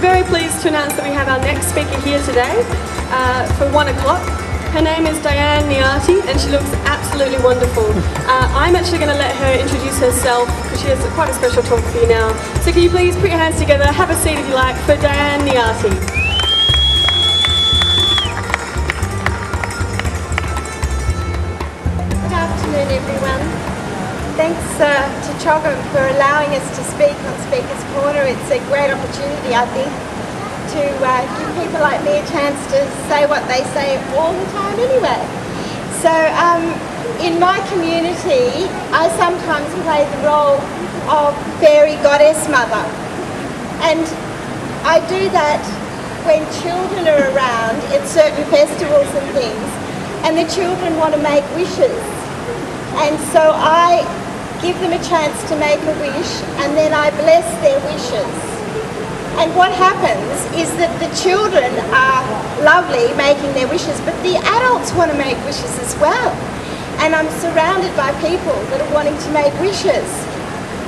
very pleased to announce that we have our next speaker here today for 1 o'clock. Her name is Diane Niati and she looks absolutely wonderful. I'm actually going to let her introduce herself because she has quite a special talk for you now. So can you please put your hands together, have a seat if you like, for Diane Niati. Good afternoon everyone. Thanks to Chogham for allowing us to speak on Speaker's Corner. It's a great opportunity, I think, to give people like me a chance to say what they say all the time anyway. So in my community, I sometimes play the role of fairy goddess mother. And I do that when children are around at certain festivals and things, and the children want to make wishes. And so I give them a chance to make a wish, and then I bless their wishes. And what happens is that the children are lovely making their wishes, but the adults want to make wishes as well. And I'm surrounded by people that are wanting to make wishes.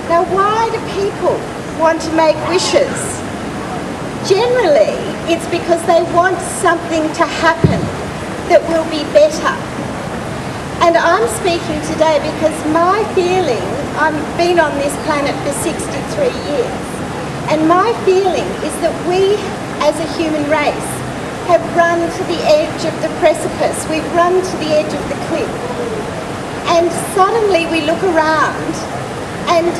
Now, why do people want to make wishes? Generally, it's because they want something to happen that will be better. And I'm speaking today because my feeling, I've been on this planet for 63 years, and my feeling is that we as a human race have run to the edge of the precipice, we've run to the edge of the cliff, and suddenly we look around and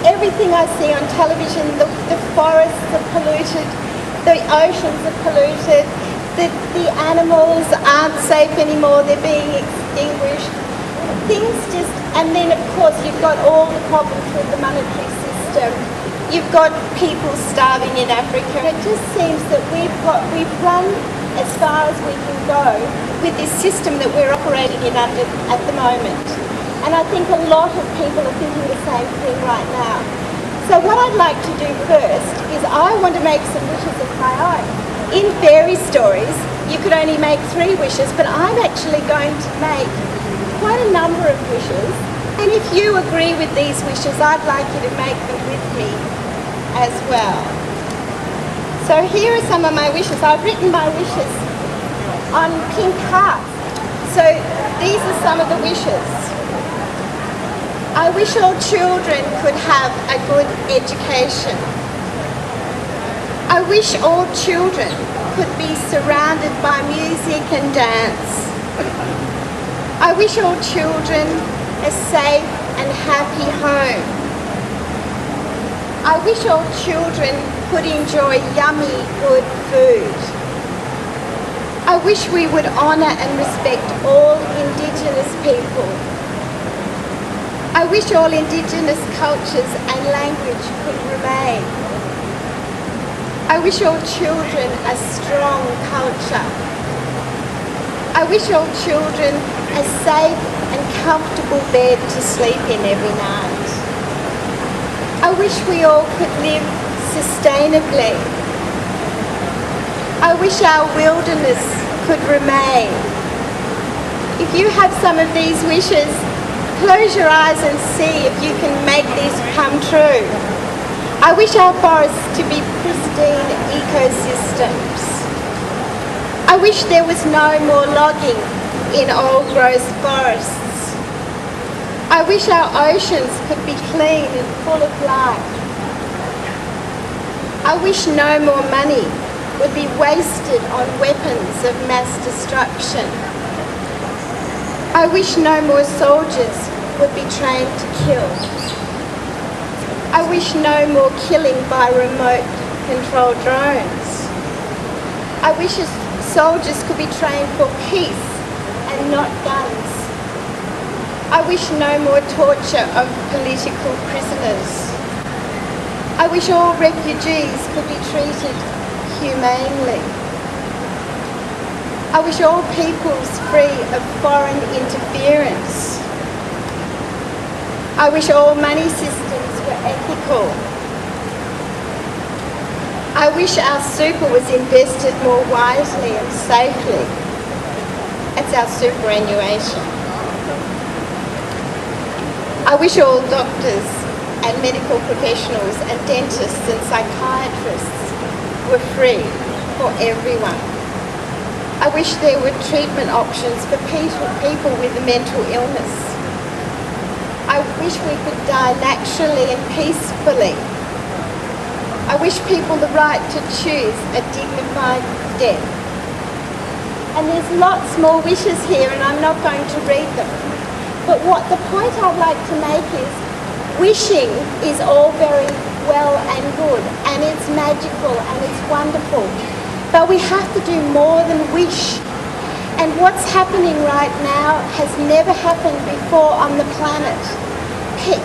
everything I see on television, the forests are polluted, the oceans are polluted, the animals aren't safe anymore, they're being extinguished. Things just, and then of course you've got all the problems with the monetary system. You've got people starving in Africa. It just seems that we've run as far as we can go with this system that we're operating in under at the moment. And I think a lot of people are thinking the same thing right now. So what I'd like to do first is I want to make some wishes of my own. In fairy stories, you could only make 3 wishes, but I'm actually going to make quite a number of wishes. And if you agree with these wishes, I'd like you to make them with me as well. So here are some of my wishes. I've written my wishes on pink cards. So these are some of the wishes. I wish all children could have a good education. I wish all children could be surrounded by music and dance. I wish all children a safe and happy home. I wish all children could enjoy yummy, good food. I wish we would honour and respect all Indigenous people. I wish all Indigenous cultures and language could remain. I wish all children a strong culture. I wish all children a safe and comfortable bed to sleep in every night. I wish we all could live sustainably. I wish our wilderness could remain. If you have some of these wishes, close your eyes and see if you can make these come true. I wish our forests to be pristine ecosystems. I wish there was no more logging in old growth forests. I wish our oceans could be clean and full of life. I wish no more money would be wasted on weapons of mass destruction. I wish no more soldiers would be trained to kill. I wish no more killing by remote-controlled drones. I wish soldiers could be trained for peace and not guns. I wish no more torture of political prisoners. I wish all refugees could be treated humanely. I wish all peoples free of foreign interference. I wish all money systems were ethical. I wish our super was invested more wisely and safely. That's our superannuation. I wish all doctors and medical professionals and dentists and psychiatrists were free for everyone. I wish there were treatment options for people with mental illness. I wish we could die naturally and peacefully. I wish people the right to choose a dignified death. And there's lots more wishes here, and I'm not going to read them. But what the point I'd like to make is, wishing is all very well and good, and it's magical and it's wonderful. But we have to do more than wish. And what's happening right now has never happened before on the planet.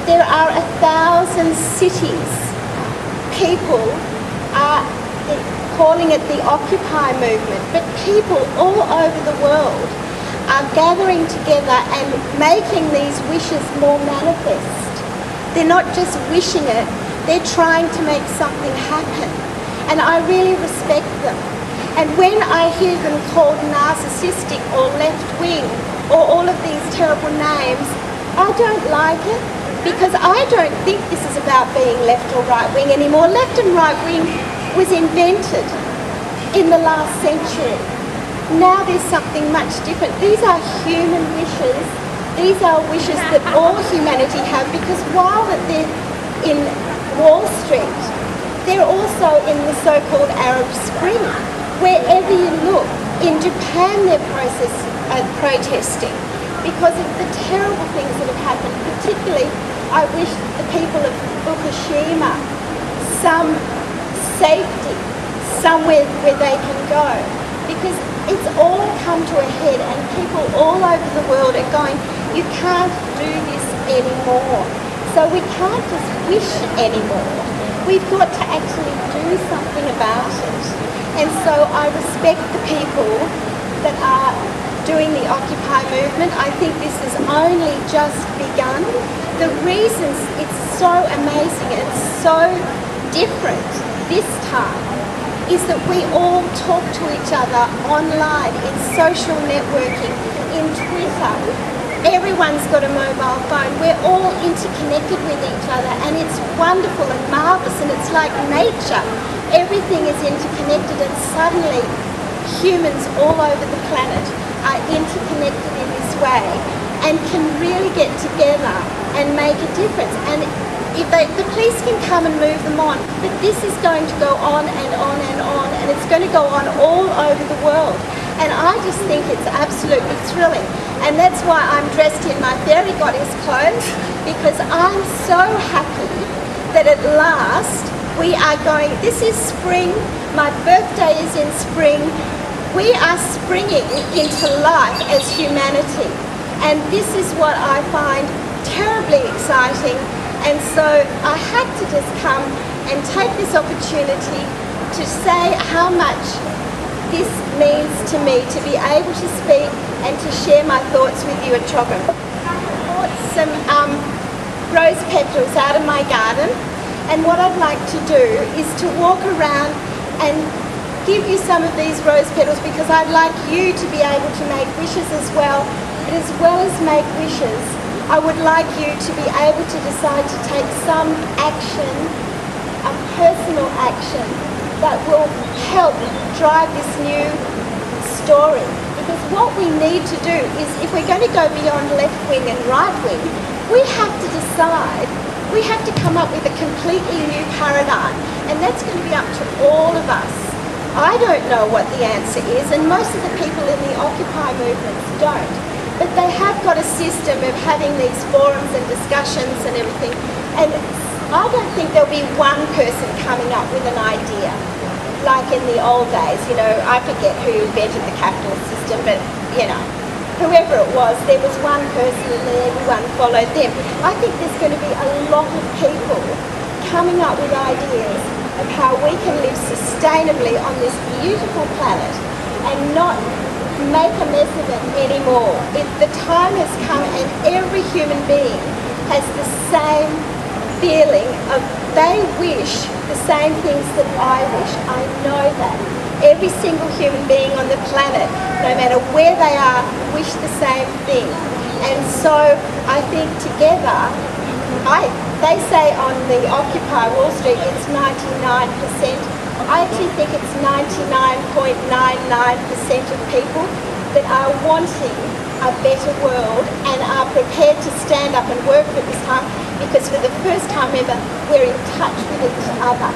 There are 1,000 cities. People are calling it the Occupy movement, but people all over the world are gathering together and making these wishes more manifest. They're not just wishing it, they're trying to make something happen. And I really respect them. And when I hear them called narcissistic or left-wing or all of these terrible names, I don't like it, because I don't think this is about being left or right-wing anymore. Left and right-wing was invented in the last century. Now there's something much different. These are human wishes. These are wishes that all humanity have, because while that they're in Wall Street, they're also in the so-called Arab Spring. Wherever you look, in Japan they're protesting because of the terrible things that have happened. Particularly, I wish the people of Fukushima some safety, somewhere where they can go, because it's all come to a head and people all over the world are going, you can't do this anymore. So we can't just wish anymore. We've got to actually do something about it. And so I respect the people that are doing the Occupy movement. I think this has only just begun. The reasons it's so amazing and so different this time is that we all talk to each other online, in social networking, in Twitter. Everyone's got a mobile phone. We're all interconnected with each other, and it's wonderful and marvellous, and it's like nature. Everything is interconnected, and suddenly humans all over the planet are interconnected in this way and can really get together and make a difference. And if the police can come and move them on, but this is going to go on and on and on, and it's going to go on all over the world. And I just think it's absolutely thrilling. And that's why I'm dressed in my fairy goddess clothes, because I'm so happy that at last we are going, this is spring, my birthday is in spring, we are springing into life as humanity. And this is what I find terribly exciting. And so I had to just come and take this opportunity to say how much this means to me to be able to speak and to share my thoughts with you at Choggum. I bought some rose petals out of my garden, and what I'd like to do is to walk around and give you some of these rose petals, because I'd like you to be able to make wishes as well. But as well as make wishes, I would like you to be able to decide to take some action, a personal action, that will help drive this new story. Because what we need to do is, if we're going to go beyond left wing and right wing, we have to decide, we have to come up with a completely new paradigm, and that's going to be up to all of us. I don't know what the answer is, and most of the people in the Occupy movements don't, but they have got a system of having these forums and discussions and everything, and I don't think there'll be one person coming up with an idea like in the old days. You know, I forget who invented the capitalist system, but you know, whoever it was, there was one person and then everyone followed them. I think there's going to be a lot of people coming up with ideas of how we can live sustainably on this beautiful planet and not make a mess of it anymore. The time has come, and every human being has the same feeling of, they wish the same things that I wish. I know that. Every single human being on the planet, no matter where they are, wish the same thing. And so I think together, they say on the Occupy Wall Street it's 99% I actually think it's 99.99% of people that are wanting a better world and are prepared to stand up and work for this time, because for the first time ever we're in touch with each other.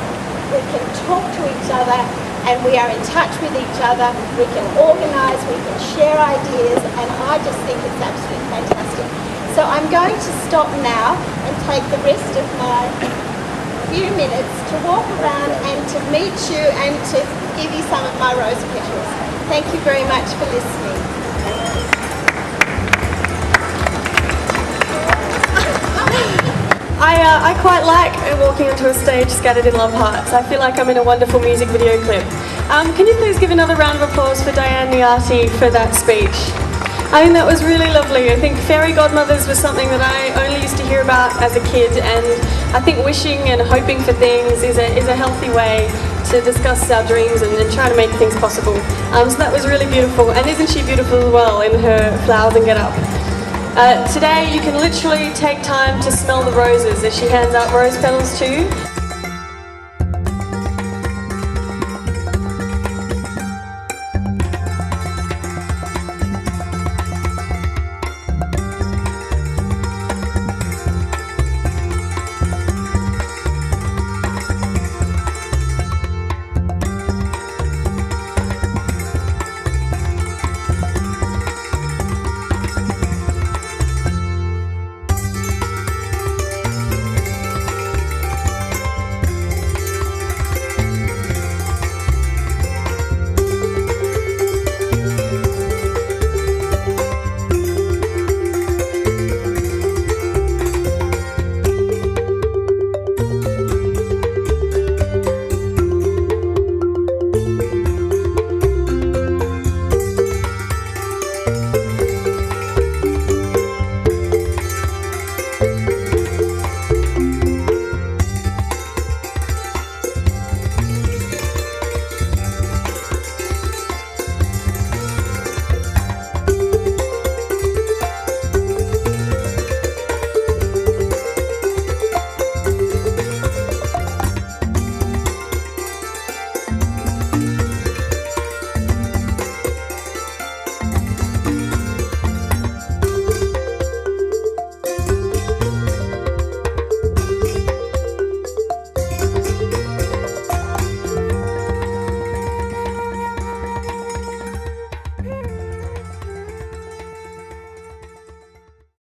We can talk to each other and we are in touch with each other. We can organise, we can share ideas, and I just think it's absolutely fantastic. So I'm going to stop now and take the rest of my few minutes to walk around and to meet you and to give you some of my rose petals. Thank you very much for listening. I quite like walking onto a stage scattered in love hearts. I feel like I'm in a wonderful music video clip. Can you please give another round of applause for Diane Niati for that speech? I think that was really lovely. I think fairy godmothers was something that I only used to hear about as a kid, and I think wishing and hoping for things is a healthy way to discuss our dreams and try to make things possible. So that was really beautiful, and isn't she beautiful as well in her flowers and get up? Today you can literally take time to smell the roses as she hands out rose petals to you.